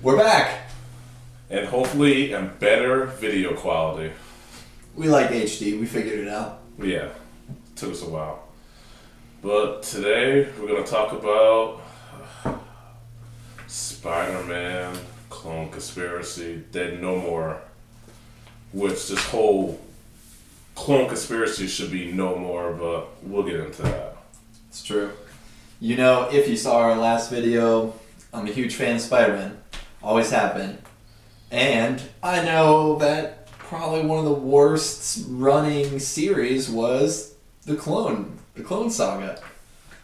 We're back. And hopefully in better video quality. We like HD. We figured it out. Yeah, took us a while. But today we're going to talk about Spider-Man, clone conspiracy, dead no more. Which this whole clone conspiracy should be no more, but we'll get into that. It's true. You know, if you saw our last video, I'm a huge fan of Spider-Man. Always have been. And I know that probably one of the worst running series was the Clone Saga.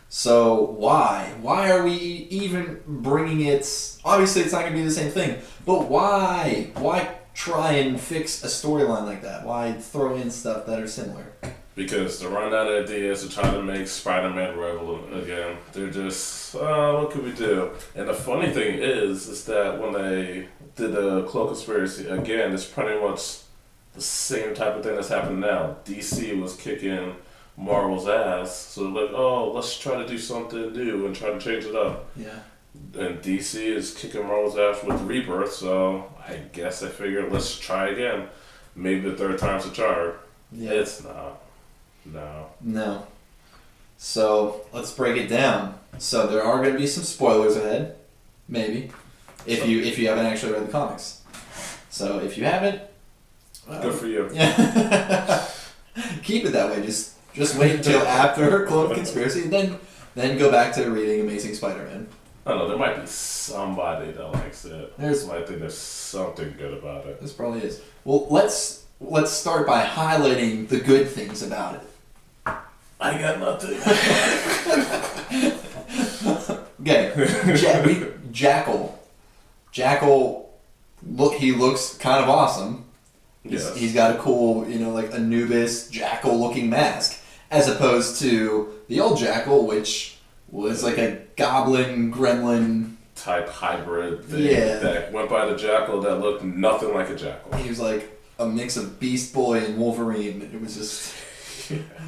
So why? Why are we even bringing it? Obviously it's not going to be the same thing, but why? Why try and fix a storyline like that? Why throw in stuff that are similar? Because they're running out of ideas to try to make Spider-Man relevant again. They're just, what could we do? And the funny thing is that when they did the Clone Conspiracy, again, it's pretty much the same type of thing that's happening now. DC was kicking Marvel's ass, so they're like, oh, let's try to do something new and try to change it up. Yeah. And DC is kicking Marvel's ass with Rebirth, so I guess I figured let's try again. Maybe the third time's a charm. Yeah. It's not. No. So let's break it down. So there are going to be some spoilers ahead, maybe, if you haven't actually read the comics. So if you haven't, Good for you. keep it that way. Just wait until after Clone Conspiracy, then go back to reading Amazing Spider-Man. I don't know, there might be somebody that likes it. I think there's something good about it. This probably is. Well, let's start by highlighting the good things about it. I got nothing. Okay, Jackal. He looks kind of awesome. Yes. He's got a cool, like Anubis Jackal-looking mask, as opposed to the old Jackal, which was like a goblin gremlin type hybrid thing Yeah. that went by the Jackal that looked nothing like a Jackal. He was like a mix of Beast Boy and Wolverine. It was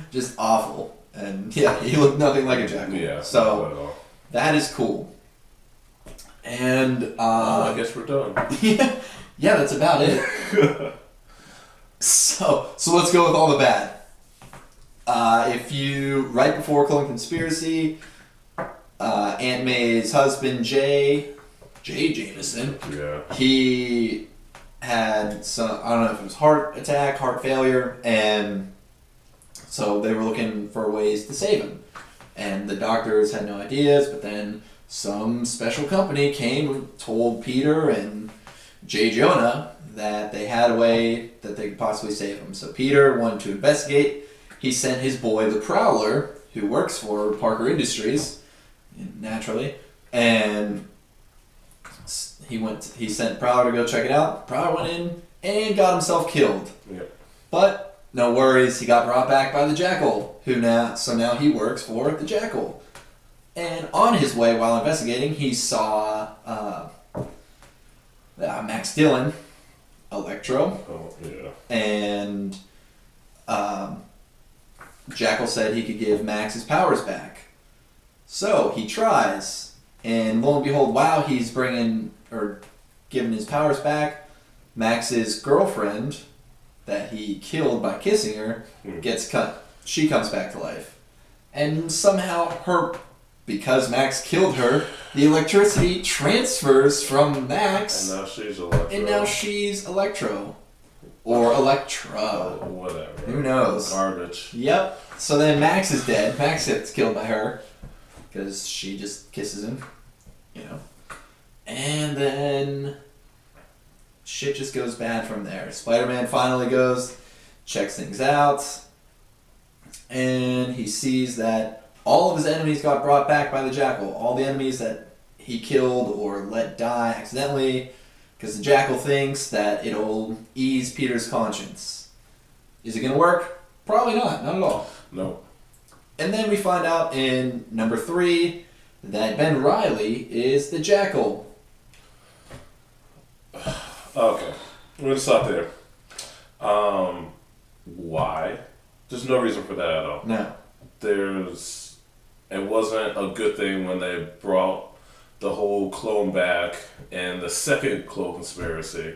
just awful. And yeah, he looked nothing like a Jackal. Yeah. So that is cool. And I guess we're done. yeah, that's about it. So let's go with all the bad. Right before Clone Conspiracy, Aunt May's husband Jay Jameson, he had some, I don't know if it was heart failure, and so they were looking for ways to save him. And the doctors had no ideas, but then some special company came and told Peter and J. Jonah that they had a way that they could possibly save him. So Peter wanted to investigate. He sent his boy, the Prowler, who works for Parker Industries, naturally, and he sent Prowler to go check it out. Prowler went in and got himself killed. Yep. But no worries, he got brought back by the Jackal, so now he works for the Jackal. And on his way, while investigating, he saw Max Dillon, Electro, and Jackal said he could give Max his powers back. So he tries, and lo and behold, while he's giving his powers back, Max's girlfriend that he killed by kissing her gets cut. She comes back to life. And somehow because Max killed her, the electricity transfers from Max. And now she's Electro. And now she's Electro. Or Electra. Whatever. Who knows? Garbage. Yep. So then Max is dead. Max gets killed by her. Because she just kisses him. And then shit just goes bad from there. Spider-Man finally goes, checks things out, and he sees that all of his enemies got brought back by the Jackal. All the enemies that he killed or let die accidentally, because the Jackal thinks that it'll ease Peter's conscience. Is it going to work? Probably not. Not at all. No. And then we find out in number 3 that Ben Reilly is the Jackal. Okay. We're going to stop there. Why? There's no reason for that at all. No. It wasn't a good thing when they brought the whole clone back and the second clone conspiracy,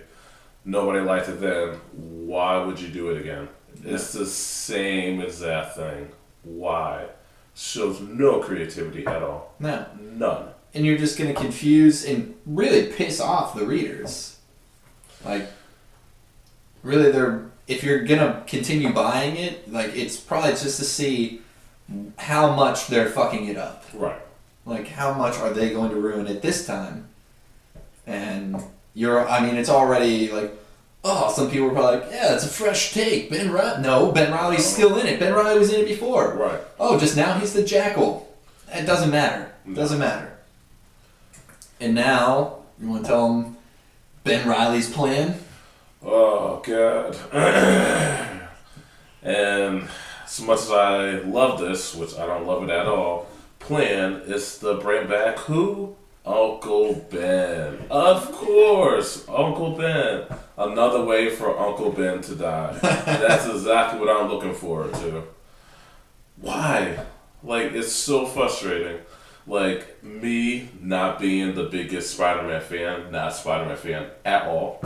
nobody liked it then. Why would you do it again? It's the same exact thing. Why? Shows no creativity at all. No. None. And you're just going to confuse and really piss off the readers. Like, really, if you're going to continue buying it, like, it's probably just to see how much they're fucking it up. Right. Like, how much are they going to ruin it this time? And it's already like, oh, some people are probably like, yeah, it's a fresh take. Ben Reilly's still in it. Ben Reilly was in it before. Right. Oh, just now he's the Jackal. It doesn't matter. It doesn't matter. And now, you want to tell them Ben Reilly's plan? Oh, God. And as much as I love this, which I don't love it at all, plan is to bring back who? Uncle Ben. Of course, Uncle Ben. Another way for Uncle Ben to die. That's exactly what I'm looking forward to. Why? Like, it's so frustrating. Like, me not being the biggest Spider-Man fan, not a Spider-Man fan at all,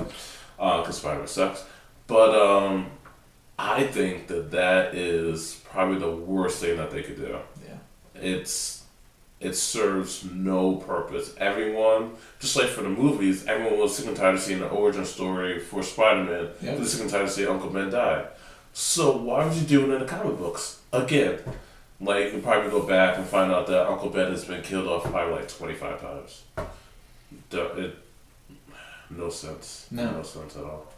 because Spider-Man sucks. But I think that is probably the worst thing that they could do. Yeah. It serves no purpose. Everyone, just like for the movies, everyone was sick and tired of seeing the origin story for Spider-Man. Yeah. They're sick and tired of seeing Uncle Ben die. So why would you do it in the comic books? Again, like, you can probably go back and find out that Uncle Ben has been killed off probably like 25 times. No sense. No sense at all.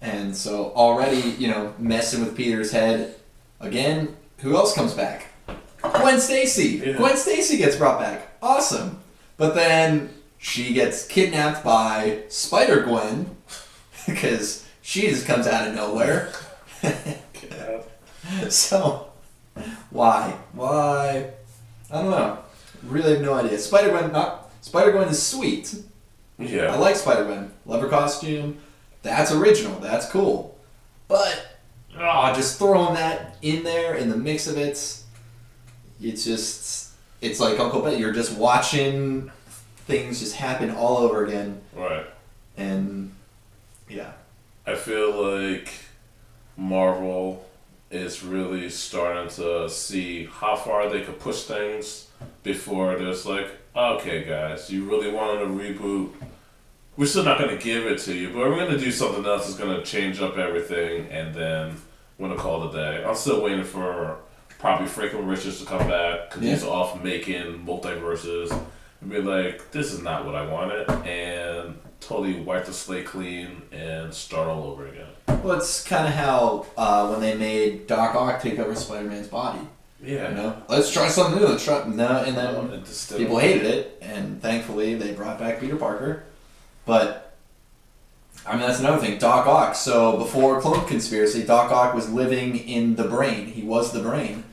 And so already, messing with Peter's head. Again, who else comes back? Gwen Stacy. Yeah. Gwen Stacy gets brought back. Awesome. But then she gets kidnapped by Spider-Gwen because she just comes out of nowhere. So, why? I don't know. Really have no idea. Spider-Gwen is sweet. Yeah. I like Spider-Gwen. Love her costume. That's original. That's cool. But, just throwing that in there in the mix of it, it's like Uncle Ben. You're just watching things just happen all over again. Right. And, yeah. I feel like Marvel is really starting to see how far they could push things before there's like, okay, guys, you really wanted a reboot? We're still not going to give it to you, but we're going to do something else that's going to change up everything, and then we're going to call it a day. I'm still waiting for probably Franklin Richards to come back, because he's off making multiverses, and be like, this is not what I wanted, and totally wipe the slate clean and start all over again. Well, it's kind of how when they made Doc Ock take over Spider-Man's body. Yeah. Let's try something new. And then people hated it, and thankfully they brought back Peter Parker. But, that's another thing. Doc Ock. So before Clone Conspiracy, Doc Ock was living in the Brain. He was the Brain.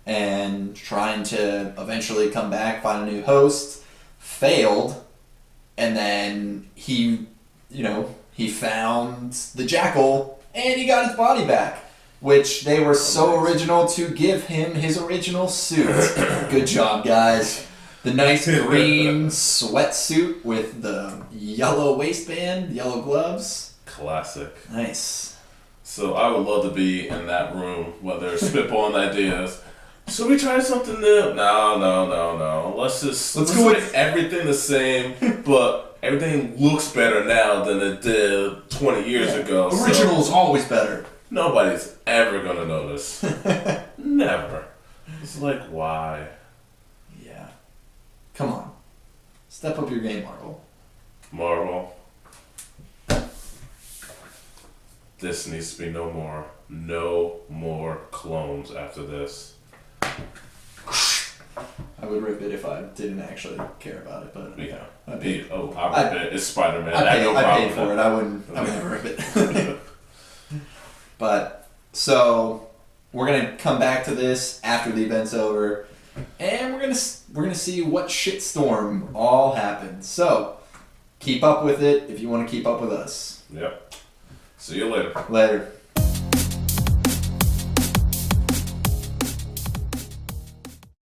And trying to eventually come back, find a new host. Failed. And then he found the Jackal, and he got his body back. Which they were so original to give him his original suit. Good job, guys. The nice green sweatsuit with the yellow waistband, yellow gloves. Classic. Nice. So I would love to be in that room where they're spitballing ideas. So we try something new. No. Let's go with everything the same, but everything looks better now than it did 20 years ago. Original's always better. Nobody's ever gonna notice. Never. It's like, why? Yeah. Come on. Step up your game, Marvel. Marvel. This needs to be no more. No more clones after this. I would rip it if I didn't actually care about it, but yeah. I'll rip it. It's Spider-Man. I paid for it. I would never rip it. But so we're gonna come back to this after the event's over, and we're gonna see what shitstorm all happened. So keep up with it if you want to keep up with us. Yep. See you later. Later.